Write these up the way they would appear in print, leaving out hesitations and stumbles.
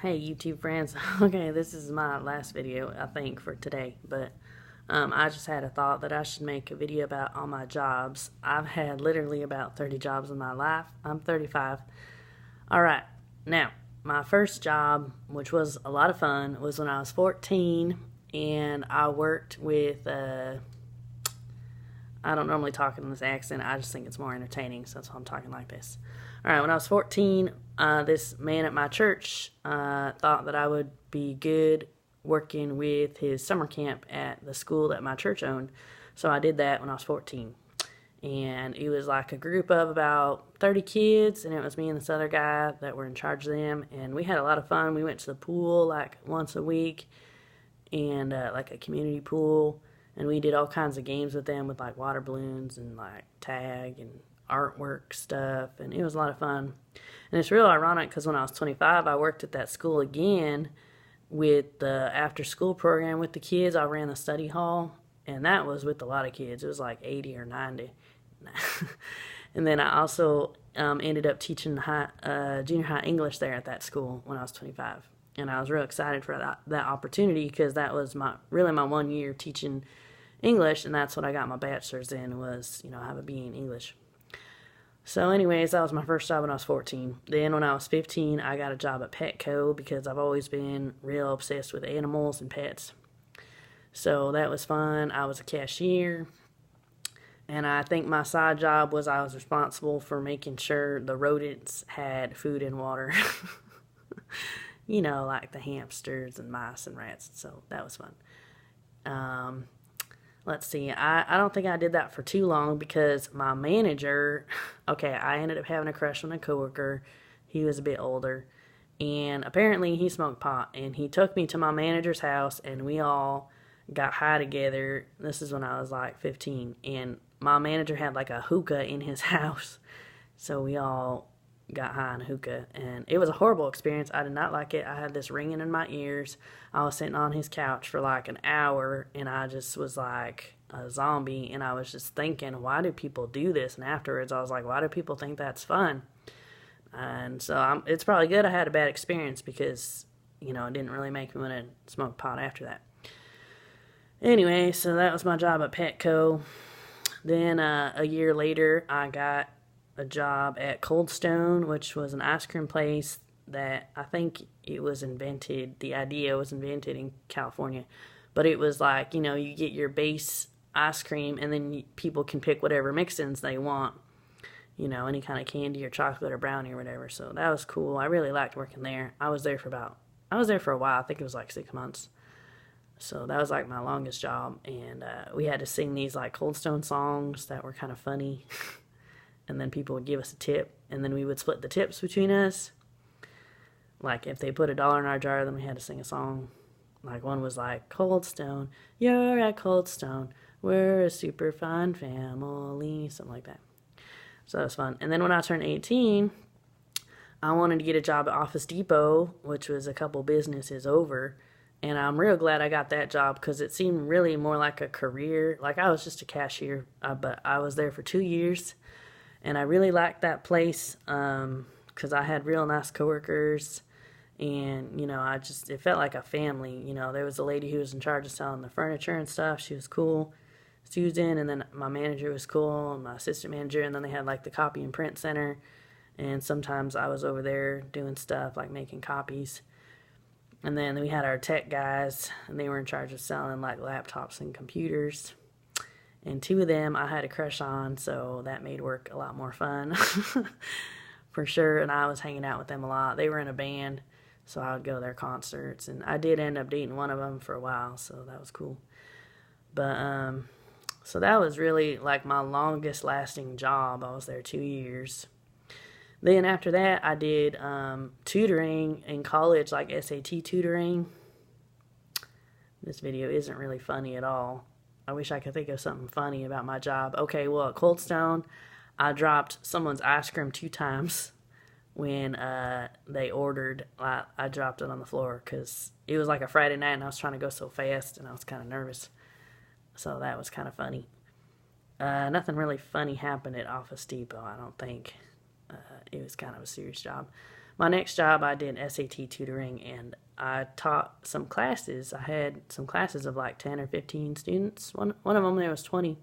Hey YouTube friends. Okay, this is my last video, I think, for today, but I just had a thought that I should make a video about all my jobs. I've had literally about 30 jobs in my life. I'm 35. Alright, now, my first job, which was a lot of fun, was when I was 14, and I worked with, I don't normally talk in this accent, I just think it's more entertaining, so that's why I'm talking like this. Alright, when I was 14, this man at my church thought that I would be good working with his summer camp at the school that my church owned. So I did that when I was 14. And it was like a group of about 30 kids, and it was me and this other guy that were in charge of them. And we had a lot of fun. We went to the pool like once a week, and like a community pool. And we did all kinds of games with them with like water balloons and like tag and artwork stuff, and it was a lot of fun. And it's real ironic because when I was 25, I worked at that school again with the after school program with the kids. I ran the study hall, and that was with a lot of kids. It was like 80 or 90. And then I also ended up teaching junior high English there at that school when I was 25. And I was real excited for that opportunity because that was really my 1 year teaching English, and that's what I got my bachelor's in, was, I have a BA in English. So anyways, that was my first job when I was 14. Then when I was 15, I got a job at Petco because I've always been real obsessed with animals and pets. So that was fun. I was a cashier. And I think my side job was I was responsible for making sure the rodents had food and water. Like the hamsters and mice and rats. So that was fun. Let's see, I don't think I did that for too long because my manager, okay, I ended up having a crush on a coworker. He was a bit older, and apparently he smoked pot, and he took me to my manager's house, and we all got high together. This is when I was like 15, and my manager had like a hookah in his house, so we all got high on hookah, and it was a horrible experience. I did not like it. I had this ringing in my ears. I was sitting on his couch for like an hour, and I just was like a zombie, and I was just thinking, why do people do this? And afterwards I was like, why do people think that's fun? And so it's probably good I had a bad experience because it didn't really make me want to smoke pot after that. Anyway, so that was my job at Petco. Then a year later I got a job at Cold Stone, which was an ice cream place that I think the idea was invented in California. But it was like, you get your base ice cream, and then people can pick whatever mix-ins they want. Any kind of candy or chocolate or brownie or whatever. So that was cool. I really liked working there. I was there for a while. I think it was like 6 months. So that was like my longest job. And we had to sing these like Cold Stone songs that were kind of funny. And then people would give us a tip, and then we would split the tips between us. Like, if they put $1 in our jar, then we had to sing a song. Like, one was like, Cold Stone, you're at Cold Stone, we're a super fun family, something like that. So that was fun. And then when I turned 18, I wanted to get a job at Office Depot, which was a couple businesses over. And I'm real glad I got that job because it seemed really more like a career. Like, I was just a cashier, but I was there for 2 years. And I really liked that place because I had real nice coworkers, and it felt like a family. There was a lady who was in charge of selling the furniture and stuff. She was cool, Susan, and then my manager was cool, and my assistant manager, and then they had like the copy and print center, and sometimes I was over there doing stuff like making copies. And then we had our tech guys, and they were in charge of selling like laptops and computers. And 2 of them I had a crush on, so that made work a lot more fun. For sure, and I was hanging out with them a lot. They were in a band, so I would go to their concerts. And I did end up dating one of them for a while, so that was cool. But, so that was really like my longest lasting job. I was there 2 years. Then after that, I did tutoring in college, like SAT tutoring. This video isn't really funny at all. I wish I could think of something funny about my job. Okay, well, at Cold Stone, I dropped someone's ice cream 2 times when they ordered. I dropped it on the floor because it was like a Friday night, and I was trying to go so fast, and I was kind of nervous. So that was kind of funny. Nothing really funny happened at Office Depot, I don't think. It was kind of a serious job. My next job, I did SAT tutoring, and I taught some classes. I had some classes of like 10 or 15 students. One of them, there was 20.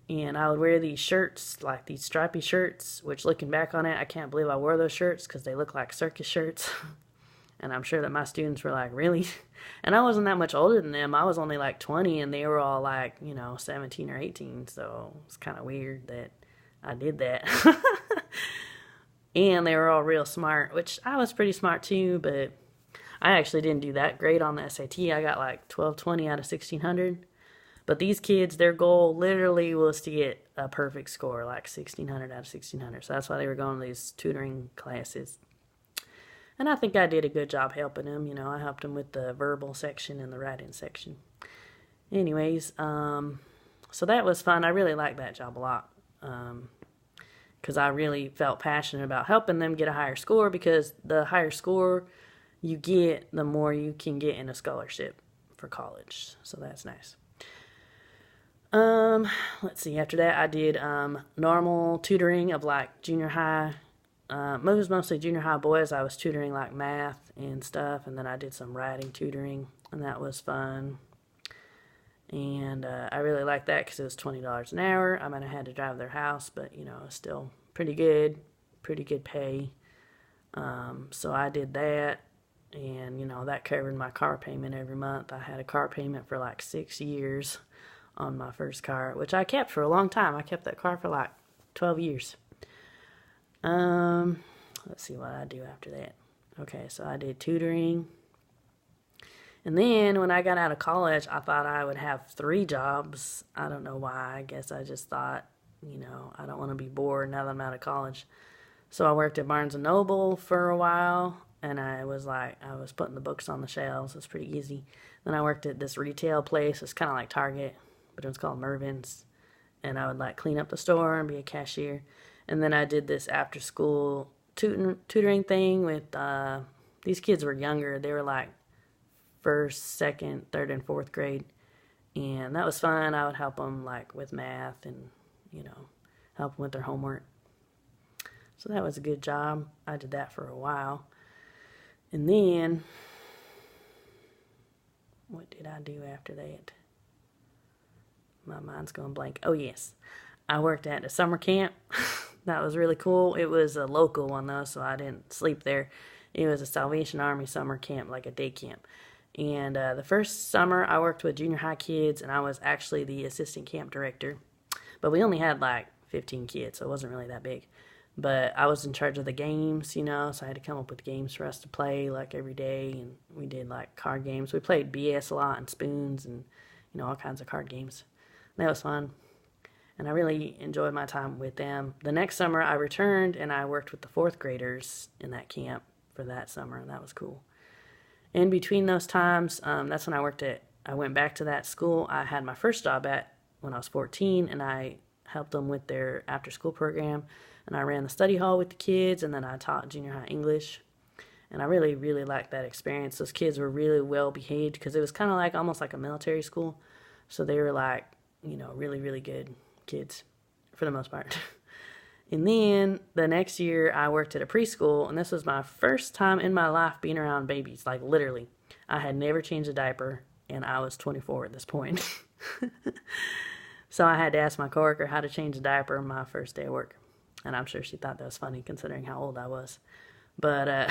And I would wear these shirts, like these stripy shirts, which looking back on it, I can't believe I wore those shirts because they look like circus shirts. And I'm sure that my students were like, really? And I wasn't that much older than them. I was only like 20, and they were all like, 17 or 18. So it's kind of weird that I did that. And they were all real smart, which I was pretty smart too, but I actually didn't do that great on the SAT. I got like 1220 out of 1600. But these kids, their goal literally was to get a perfect score, like 1600 out of 1600. So that's why they were going to these tutoring classes. And I think I did a good job helping them. I helped them with the verbal section and the writing section. Anyways, so that was fun. I really liked that job a lot. Because I really felt passionate about helping them get a higher score, because the higher score you get, the more you can get in a scholarship for college. So that's nice. Let's see, after that I did normal tutoring of like junior high. It was mostly junior high boys. I was tutoring like math and stuff, and then I did some writing tutoring, and that was fun. And I really liked that because it was $20 an hour. I mean, I had to drive their house, but it's still pretty good pay. So I did that, and that covered my car payment every month. I had a car payment for like 6 years on my first car, which I kept for a long time. I kept that car for like 12 years. Let's see what I do after that. Okay, so I did tutoring. And then when I got out of college, I thought I would have 3 jobs. I don't know why. I guess I just thought, I don't want to be bored now that I'm out of college. So I worked at Barnes & Noble for a while, and I was putting the books on the shelves. It was pretty easy. Then I worked at this retail place. It's kind of like Target, but it was called Mervyn's. And I would clean up the store and be a cashier. And then I did this after-school tutoring thing with, these kids were younger. They were like 1st, 2nd, 3rd, and 4th grade. And that was fun. I would help them with math and, help them with their homework. So that was a good job. I did that for a while. And then, what did I do after that? My mind's going blank. Oh, yes. I worked at a summer camp. That was really cool. It was a local one, though, so I didn't sleep there. It was a Salvation Army summer camp, like a day camp. And the first summer, I worked with junior high kids, and I was actually the assistant camp director. But we only had 15 kids, so it wasn't really that big. But I was in charge of the games, so I had to come up with games for us to play every day. And we did card games. We played BS a lot and spoons and, all kinds of card games. That was fun. And I really enjoyed my time with them. The next summer I returned and I worked with the 4th graders in that camp for that summer, and that was cool. In between those times, that's when I went back to that school I had my first job at when I was 14, and I helped them with their after-school program. And I ran the study hall with the kids, and then I taught junior high English. And I really, really liked that experience. Those kids were really well behaved because it was kind of almost like a military school. So they were really, really good kids for the most part. And then the next year I worked at a preschool, and this was my first time in my life being around babies. Literally. I had never changed a diaper, and I was 24 at this point. So I had to ask my coworker how to change a diaper on my first day of work. And I'm sure she thought that was funny considering how old I was. But,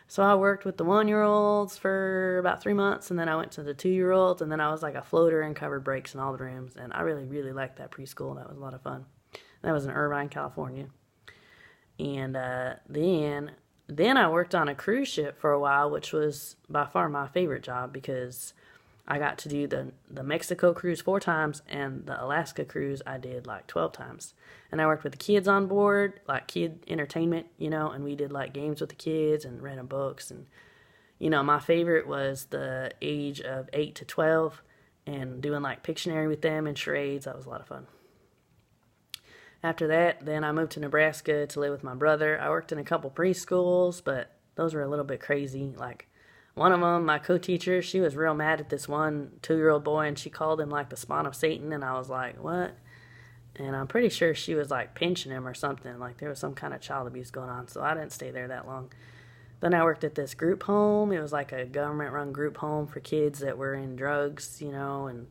so I worked with the 1-year-olds for about 3 months, and then I went to the 2-year-olds, and then I was a floater and covered breaks in all the rooms. And I really, really liked that preschool. That was a lot of fun. That was in Irvine, California. And then I worked on a cruise ship for a while, which was by far my favorite job because I got to do the Mexico cruise 4 times, and the Alaska cruise I did 12 times. And I worked with the kids on board, kid entertainment, and we did games with the kids and read them books. And, my favorite was the age of 8 to 12 and doing Pictionary with them and charades. That was a lot of fun. After that, then I moved to Nebraska to live with my brother. I worked in a couple preschools, but those were a little bit crazy. One of them, my co-teacher, she was real mad at this one 2-year-old boy, and she called him the spawn of Satan, and I was like, what? And I'm pretty sure she was like pinching him or something. Like there was some kind of child abuse going on. So I didn't stay there that long. Then I worked at this group home. It was like a government-run group home for kids that were in drugs, and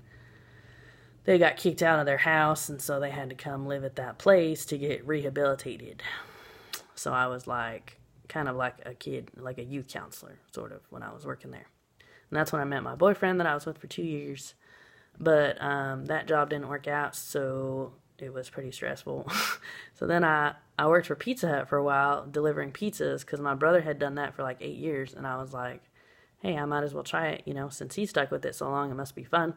they got kicked out of their house, and so they had to come live at that place to get rehabilitated. So I was like, kind of like a kid, like a youth counselor, sort of, when I was working there. And that's when I met my boyfriend that I was with for 2 years. But that job didn't work out, so it was pretty stressful. So then I worked for Pizza Hut for a while, delivering pizzas, because my brother had done that for like 8 years. And I was like, hey, I might as well try it, since he stuck with it so long, it must be fun.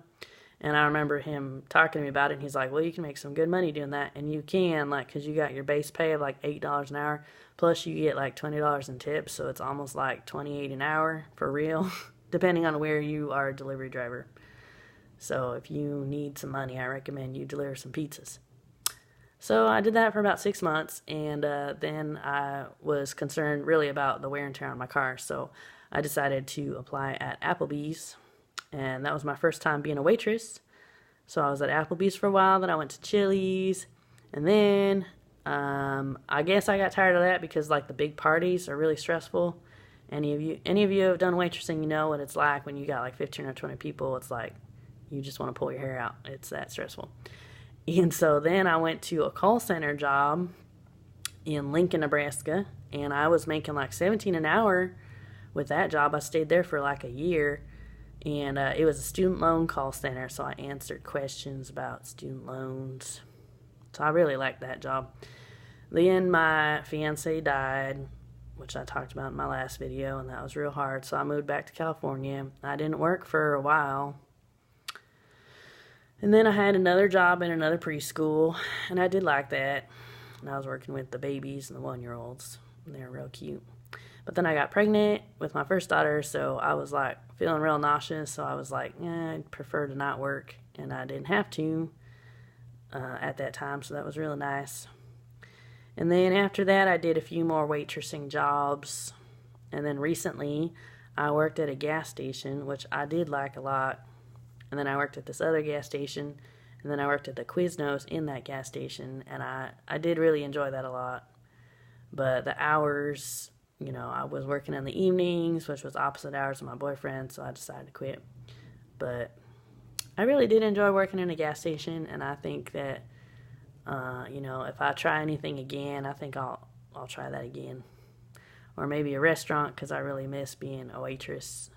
And I remember him talking to me about it, and he's like, well, you can make some good money doing that. And you can, like, because you got your base pay of like $8 an hour, plus you get like $20 in tips, so it's almost like $28 an hour for real, depending on where you are a delivery driver. So if you need some money, I recommend you deliver some pizzas. So I did that for about 6 months, and then I was concerned really about the wear and tear on my car, so I decided to apply at Applebee's, and that was my first time being a waitress. So I was at Applebee's for a while, then I went to Chili's, and then I guess I got tired of that because like the big parties are really stressful. Any of you have done waitressing, you know what it's like when you got like 15 or 20 people. It's like you just want to pull your hair out. It's that stressful. And so then I went to a call center job in Lincoln, Nebraska, and I was making like $17 an hour with that job. I stayed there for like a year, and it was a student loan call center, so I answered questions about student loans. So I really liked that job. Then my fiance died, which I talked about in my last video, and that was real hard, so I moved back to California. I didn't work for a while. And then I had another job in another preschool, and I did like that. And I was working with the babies and the 1-year-olds, and they were real cute. But then I got pregnant with my first daughter, so I was like feeling real nauseous, so I was like, I'd prefer to not work, and I didn't have to at that time, so that was really nice. And then after that, I did a few more waitressing jobs, and then recently I worked at a gas station, which I did like a lot. And then I worked at this other gas station, and then I worked at the Quiznos in that gas station, and I did really enjoy that a lot. But the hours, I was working in the evenings, which was opposite hours of my boyfriend, so I decided to quit. But I really did enjoy working in a gas station, and I think that, if I try anything again, I think I'll try that again. Or maybe a restaurant, because I really miss being a waitress.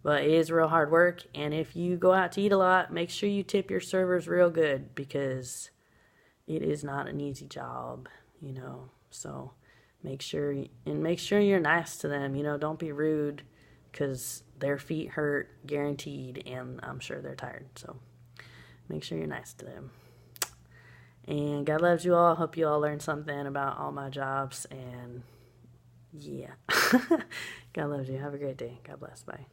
But it is real hard work, and if you go out to eat a lot, make sure you tip your servers real good, because it is not an easy job, So make sure you're nice to them, don't be rude, because their feet hurt, guaranteed, and I'm sure they're tired. So make sure you're nice to them. And God loves you all. I hope you all learned something about all my jobs, and yeah. God loves you. Have a great day. God bless. Bye.